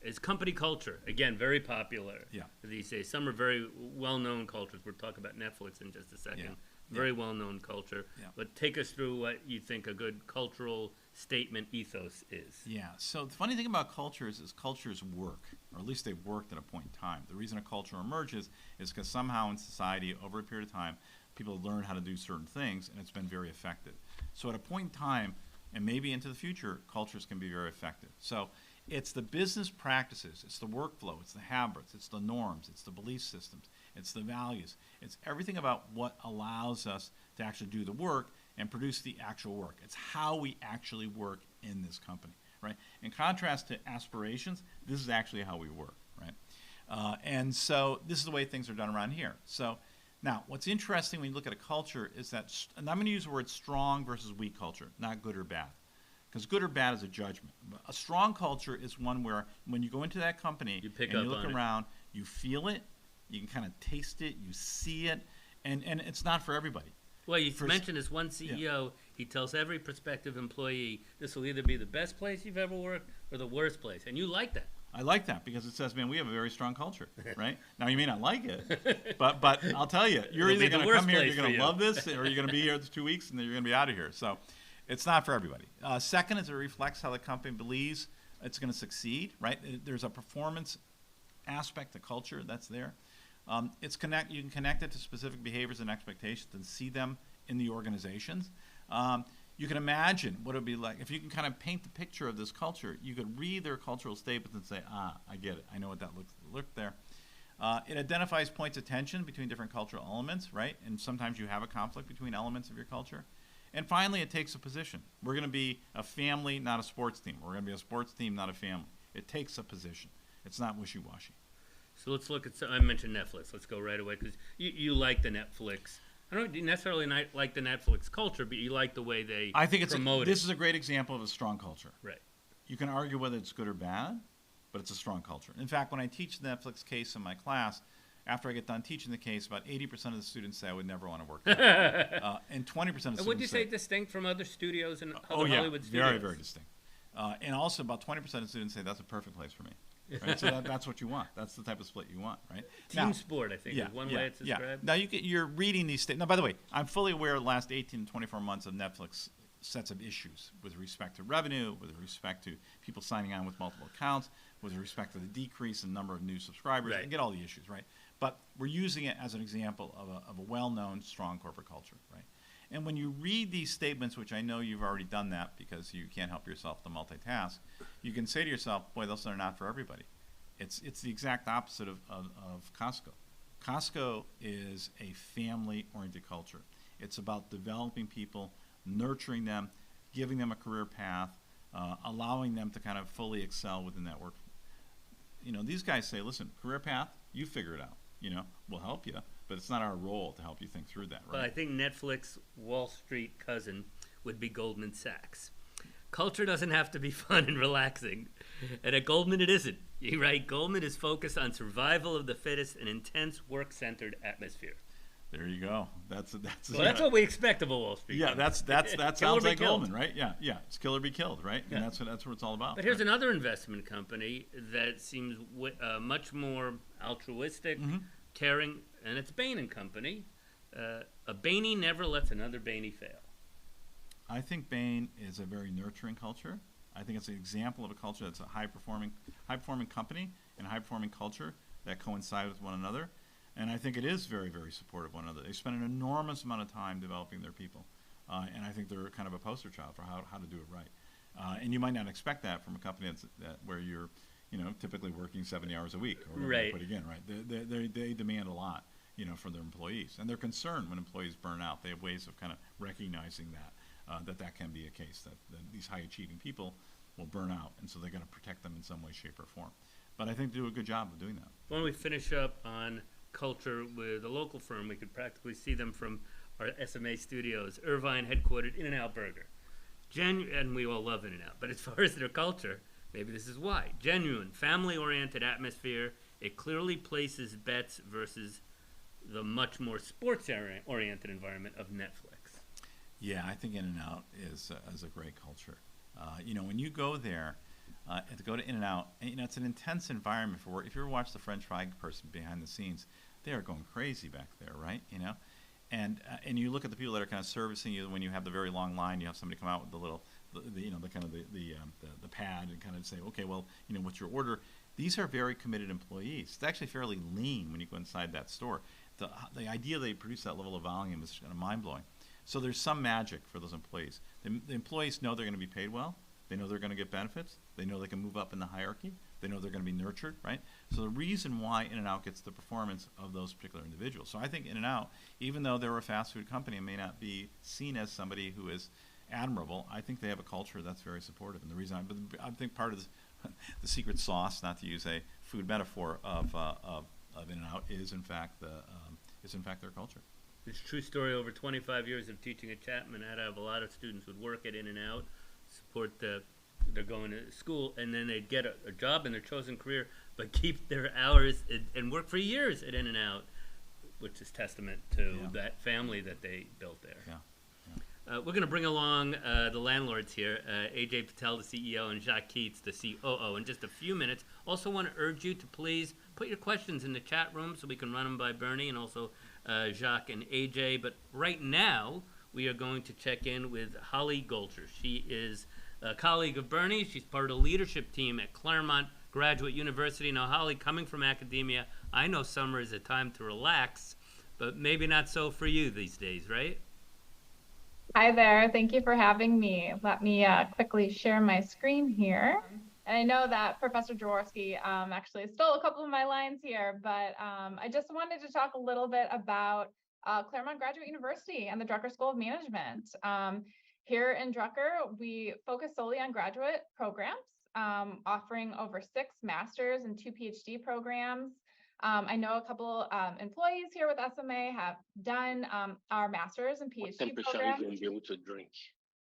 is company culture. Again, very popular Yeah. these days. Some are very well-known cultures. We'll talk about Netflix in just a second. Yeah. Very well-known culture. Yeah. But take us through what you think a good cultural statement ethos is. Yeah. So the funny thing about cultures is cultures work, or at least they've worked at a point in time. The reason a culture emerges is because somehow in society, over a period of time, people learn how to do certain things, and it's been very effective. So at a point in time, and maybe into the future, cultures can be very effective. So it's the business practices, it's the workflow, it's the habits, it's the norms, it's the belief systems, it's the values. It's everything about what allows us to actually do the work and produce the actual work. It's how we actually work in this company, right? In contrast to aspirations, this is actually how we work, right? And so this is the way things are done around here. So now, what's interesting when you look at a culture is that, and I'm going to use the word strong versus weak culture, not good or bad. Because good or bad is a judgment. A strong culture is one where when you go into that company You pick and up you look on it. around, you feel it, you can kind of taste it, you see it, and it's not for everybody. Well, you For- mentioned as one CEO, he tells every prospective employee, this will either be the best place you've ever worked or the worst place. And you like that. I like that because it says, man, we have a very strong culture, right? Now, you may not like it, but I'll tell you, you're It'll be either the going to worst come here and place you're going for to you. love this, or you're going to be here for 2 weeks and then you're going to be out of here. So it's not for everybody. Second is it reflects how the company believes it's going to succeed, right? There's a performance aspect to culture that's there. You can connect it to specific behaviors and expectations and see them in the organizations. You can imagine what it would be like if you can kind of paint the picture of this culture. You could read their cultural statements and say, I get it. I know what that looked there. It identifies points of tension between different cultural elements, right? And sometimes you have a conflict between elements of your culture. And finally, it takes a position. We're going to be a family, not a sports team. We're going to be a sports team, not a family. It takes a position. It's not wishy-washy. So let's look at, I mentioned Netflix. Let's go right away because you like the Netflix. I don't necessarily like the Netflix culture, but you like the way they I think promote this it. is a great example of a strong culture. Right. You can argue whether it's good or bad, but it's a strong culture. In fact, when I teach the Netflix case in my class, after I get done teaching the case, about 80% of the students say I would never want to work there. And 20% of the students And would you say say, distinct from other studios and oh other yeah, Hollywood studios? very, very distinct. And also about 20% of the students say that's a perfect place for me. Right? So that's what you want. That's the type of split you want, right? Team sport, I think, is one way it's yeah. described. Now you're reading these statements. Now, by the way, I'm fully aware of the last 18 to 24 months of Netflix sets of issues with respect to revenue, with respect to people signing on with multiple accounts, with respect to the decrease in number of new subscribers. Right. I get all the issues, right? But we're using it as an example of a well-known, strong corporate culture, right? And when you read these statements, which I know you've already done that because you can't help yourself to multitask, you can say to yourself, boy, those are not for everybody. It's the exact opposite of Costco. Costco is a family-oriented culture. It's about developing people, nurturing them, giving them a career path, allowing them to kind of fully excel within that work. You know, these guys say, listen, career path, you figure it out. You know, we'll help you, but it's not our role to help you think through that, right? But I think Netflix Wall Street cousin would be Goldman Sachs. Culture doesn't have to be fun and relaxing. And at Goldman, it isn't. You're right. Goldman is focused on survival of the fittest and intense work-centered atmosphere. There you go. That's That's what we expect of a Wall Street. Yeah, company. that Kill or sounds be like killed. Goldman, right? Yeah. It's kill or be killed, right? Yeah. And that's what it's all about. But here's right? another investment company that seems much more altruistic, caring, and it's Bain and Company. A Bainey never lets another Bainey fail. I think Bain is a very nurturing culture. I think it's an example of a culture that's a high-performing company and a high-performing culture that coincide with one another. And I think it is very, very supportive of one another. They spend an enormous amount of time developing their people. And I think they're kind of a poster child for how to do it right. And you might not expect that from a company where you're, typically working 70 hours a week. Or Right. But again, right, they demand a lot, from their employees. And they're concerned when employees burn out. They have ways of kind of recognizing that can be a case, that these high-achieving people will burn out. And so they're going to protect them in some way, shape, or form. But I think they do a good job of doing that. When we finish up on culture with a local firm, we could practically see them from our SMA studios, Irvine headquartered In-N-Out Burger. And we all love In-N-Out, but as far as their culture, maybe this is why. Genuine, family-oriented atmosphere. It clearly places bets versus the much more sports-oriented environment of Netflix. Yeah, I think In-N-Out is a great culture. When you go there, and to go to In-N-Out. And, it's an intense environment for work. If you ever watch the French fry person behind the scenes, they are going crazy back there, right? And you look at the people that are kind of servicing you when you have the very long line. You have somebody come out with the little, the pad and kind of say, okay, well, what's your order? These are very committed employees. It's actually fairly lean when you go inside that store. The idea they produce that level of volume is kind of mind-blowing. So there's some magic for those employees. The employees know they're going to be paid well. They know they're going to get benefits. They know they can move up in the hierarchy. They know they're going to be nurtured, right? So the reason why In-N-Out gets the performance of those particular individuals. So I think In-N-Out, even though they're a fast food company and may not be seen as somebody who is admirable, I think they have a culture that's very supportive. And the reason I think part of the secret sauce, not to use a food metaphor of In-N-Out, is in fact their culture. It's a true story. Over 25 years of teaching at Chapman, I have a lot of students who would work at In-N-Out, support they're going to school, and then they'd get a job in their chosen career, but keep their hours and work for years at In-N-Out, which is testament to that family that they built there. Yeah. We're going to bring along the landlords here, Ajay Patel, the CEO, and Jacque Keats, the COO, in just a few minutes. Also want to urge you to please put your questions in the chat room so we can run them by Bernie and also Jacque and Ajay. But right now, we are going to check in with Holly Golcher. She is a colleague of Bernie. She's part of the leadership team at Claremont Graduate University. Now, Holly, coming from academia, I know summer is a time to relax, but maybe not so for you these days, right? Hi there. Thank you for having me. Let me quickly share my screen here. And I know that Professor Jaworski actually stole a couple of my lines here, but I just wanted to talk a little bit about Claremont Graduate University and the Drucker School of Management. Here in Drucker, we focus solely on graduate programs, offering over 6 master's and 2 PhD programs. I know a couple employees here with SMA have done our master's and PhD programs. You'll be able to drink.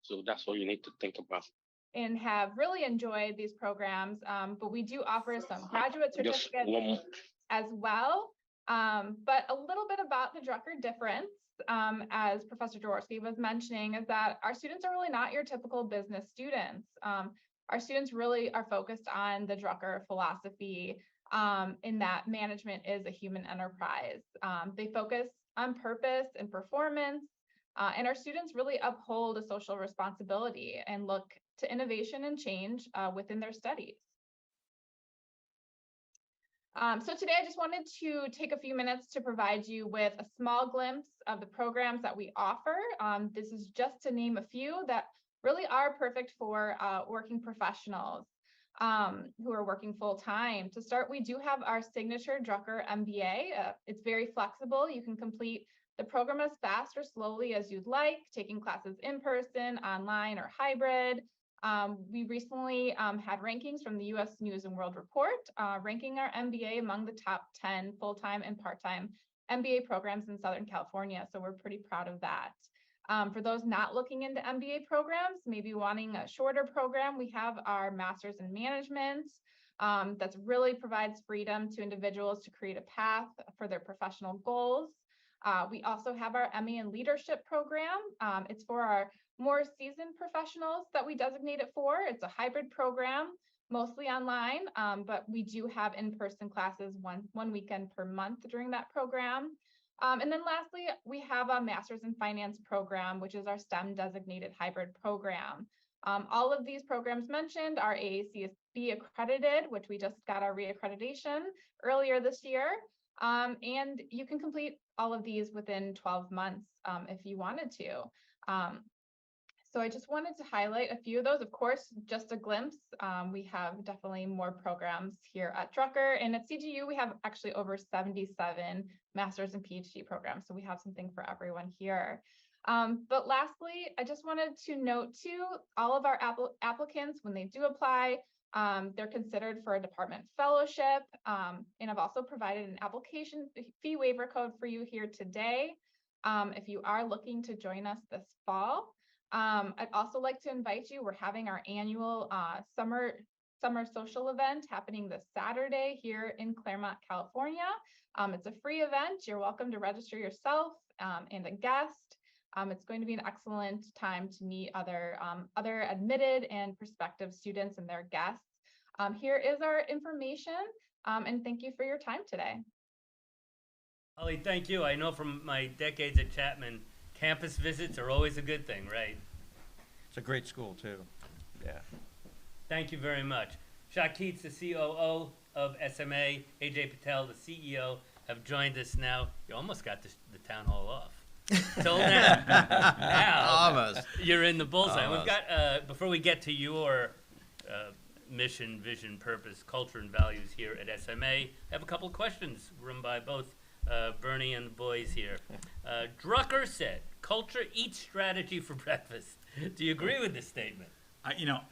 So that's what you need to think about. And have really enjoyed these programs, but we do offer some graduate certificates as well. But a little bit about the Drucker difference, as Professor Jaworski was mentioning, is that our students are really not your typical business students. Our students really are focused on the Drucker philosophy, in that management is a human enterprise. They focus on purpose and performance, and our students really uphold a social responsibility and look to innovation and change within their studies. So today I just wanted to take a few minutes to provide you with a small glimpse of the programs that we offer. This is just to name a few that really are perfect for working professionals who are working full time. To start, we do have our signature Drucker MBA. It's very flexible. You can complete the program as fast or slowly as you'd like, taking classes in person, online, or hybrid. We recently had rankings from the U.S. News and World Report, ranking our MBA among the top 10 full-time and part-time MBA programs in Southern California. So we're pretty proud of that. For those not looking into MBA programs, maybe wanting a shorter program, we have our Master's in Management that really provides freedom to individuals to create a path for their professional goals. We also have our MA in Leadership program. It's for our more seasoned professionals that we designate it for. It's a hybrid program, mostly online, but we do have in-person classes one weekend per month during that program. And then lastly, we have a Master's in Finance program, which is our STEM designated hybrid program. All of these programs mentioned are AACSB accredited, which we just got our reaccreditation earlier this year. And you can complete all of these within 12 months if you wanted to. So I just wanted to highlight a few of those. Of course, just a glimpse. We have definitely more programs here at Drucker, and at CGU, we have actually over 77 master's and PhD programs. So we have something for everyone here. But lastly, I just wanted to note too, all of our applicants, when they do apply, they're considered for a department fellowship. And I've also provided an application fee waiver code for you here today. If you are looking to join us this fall. I'd also like to invite you. We're having our annual summer social event happening this Saturday here in Claremont, California. It's a free event. You're welcome to register yourself and a guest. It's going to be an excellent time to meet other admitted and prospective students and their guests. Here is our information, and thank you for your time today. Holly, thank you. I know from my decades at Chapman, campus visits are always a good thing, right? It's a great school, too. Yeah. Thank you very much. Jacque Keats, the COO of SMA, Ajay Patel, the CEO, have joined us now. You almost got the town hall off. Till now, Almost. you're in the bullseye. Almost. We've got, before we get to your mission, vision, purpose, culture, and values here at SMA, I have a couple of questions run by both Bernie and the boys here. Drucker said, culture eats strategy for breakfast. Do you agree with this statement?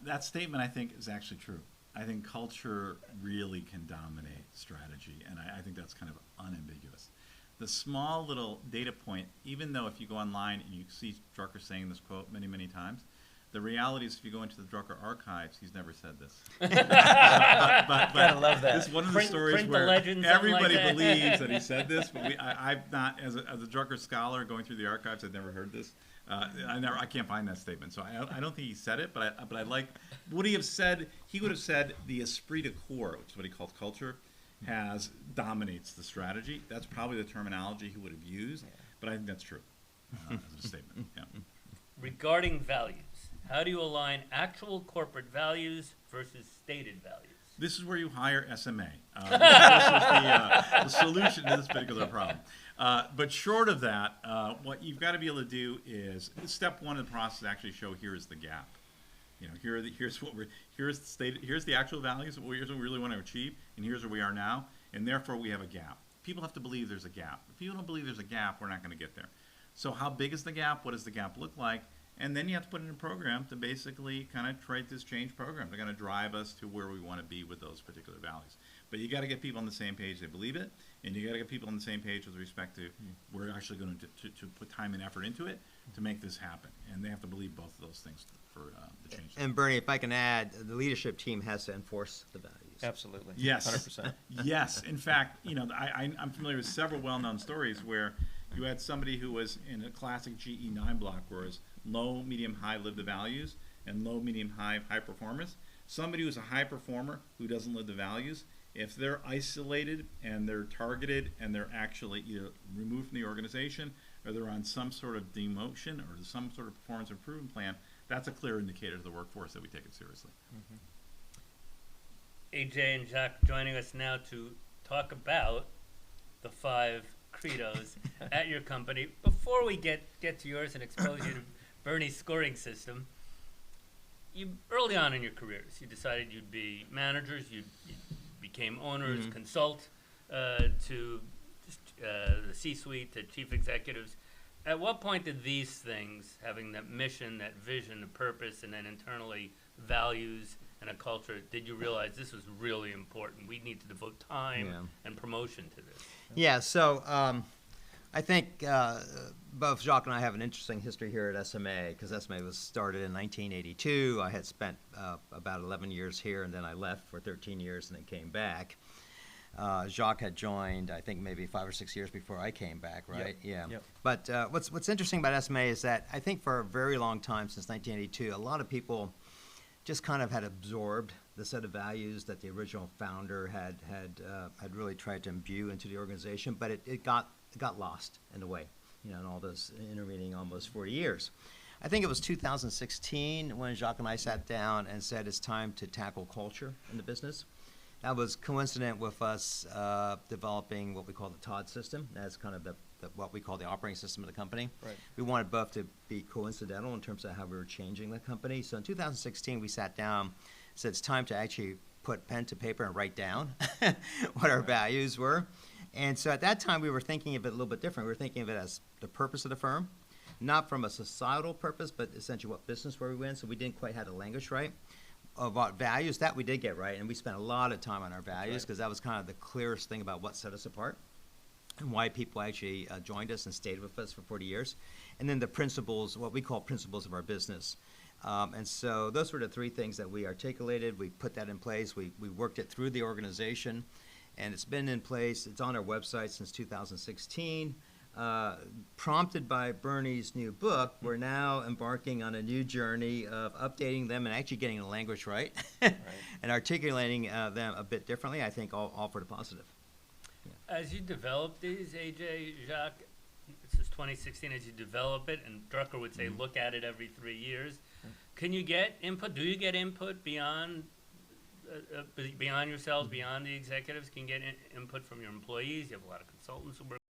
That statement I think is actually true. I think culture really can dominate strategy, and I think that's kind of unambiguous. The small little data point, even though if you go online and you see Drucker saying this quote many, many times, the reality is if you go into the Drucker archives, he's never said this. but Gotta love that. This is one of the stories print the where legend, something everybody like that. believes that he said this, but I've not, as a Drucker scholar going through the archives, I've never heard this. I can't find that statement, so I don't think he said it. But I like, would he have said? He would have said the esprit de corps, which is what he called culture, dominates the strategy. That's probably the terminology he would have used. But I think that's true as a statement. Yeah. Regarding values, how do you align actual corporate values versus stated values? This is where you hire SMA. This is the solution to this particular problem. But short of that, what you've got to be able to do is step one of the process actually show here is the gap. Here's the actual values. Here's what we really want to achieve, and here's where we are now. And therefore, we have a gap. People have to believe there's a gap. If people don't believe there's a gap, we're not going to get there. So how big is the gap? What does the gap look like? And then you have to put in a program to basically kind of create this change program. They're going to drive us to where we want to be with those particular values. But you got to get people on the same page. They believe it, and you got to get people on the same page with respect to we're actually going to put time and effort into it to make this happen. And they have to believe both of those things for the change. And Bernie, if I can add, the leadership team has to enforce the values. Absolutely. Yes. 100%. Yes. In fact, I'm familiar with several well-known stories where you had somebody who was in a classic GE 9 block, where it's low, medium, high live the values, and low, medium, high performers. Somebody who's a high performer who doesn't live the values, if they're isolated and they're targeted and they're actually either removed from the organization or they're on some sort of demotion or some sort of performance improvement plan, that's a clear indicator to the workforce that we take it seriously. Ajay and Jacque joining us now to talk about the 5 credos at your company. Before we get to yours and expose you to Bernie's scoring system, you early on in your careers, you decided you'd be managers, you became owners, consult to the C-suite, to chief executives. At what point did these things, having that mission, that vision, a purpose, and then internally values and a culture, did you realize this was really important? We need to devote time and promotion to this. Yeah, so I think both Jacque and I have an interesting history here at SMA, because SMA was started in 1982. I had spent about 11 years here, and then I left for 13 years and then came back. Jacque had joined, I think, maybe 5 or 6 years before I came back, right? Yep. Yeah. But what's interesting about SMA is that I think for a very long time, since 1982, a lot of people just kind of had absorbed the set of values that the original founder had really tried to imbue into the organization, but it got lost in a way, in all those intervening almost 40 years. I think it was 2016 when Jacque and I sat down and said it's time to tackle culture in the business. That was coincident with us developing what we call the Todd system. That's kind of what we call the operating system of the company. Right. We wanted both to be coincidental in terms of how we were changing the company. So in 2016, we sat down, said it's time to actually put pen to paper and write down what our values were. And so at that time, we were thinking of it a little bit different. We were thinking of it as the purpose of the firm, not from a societal purpose, but essentially what business were we in. So we didn't quite have the language right. About values, that we did get right, and we spent a lot of time on our values because that was kind of the clearest thing about what set us apart and why people actually joined us and stayed with us for 40 years. And then the principles, what we call principles of our business. And so those were the 3 things that we articulated. We put that in place. We worked it through the organization, and it's been in place. It's on our website since 2016. prompted by Bernie's new book, we're now embarking on a new journey of updating them and actually getting the language right, and articulating them a bit differently, I think all for the positive. As you develop these, AJ, Jacque, this is 2016, as you develop it, and Drucker would say look at it every 3 years, can you get input? Do you get input beyond yourselves, beyond the executives? Can you get input from your employees? You have a lot of consultants who work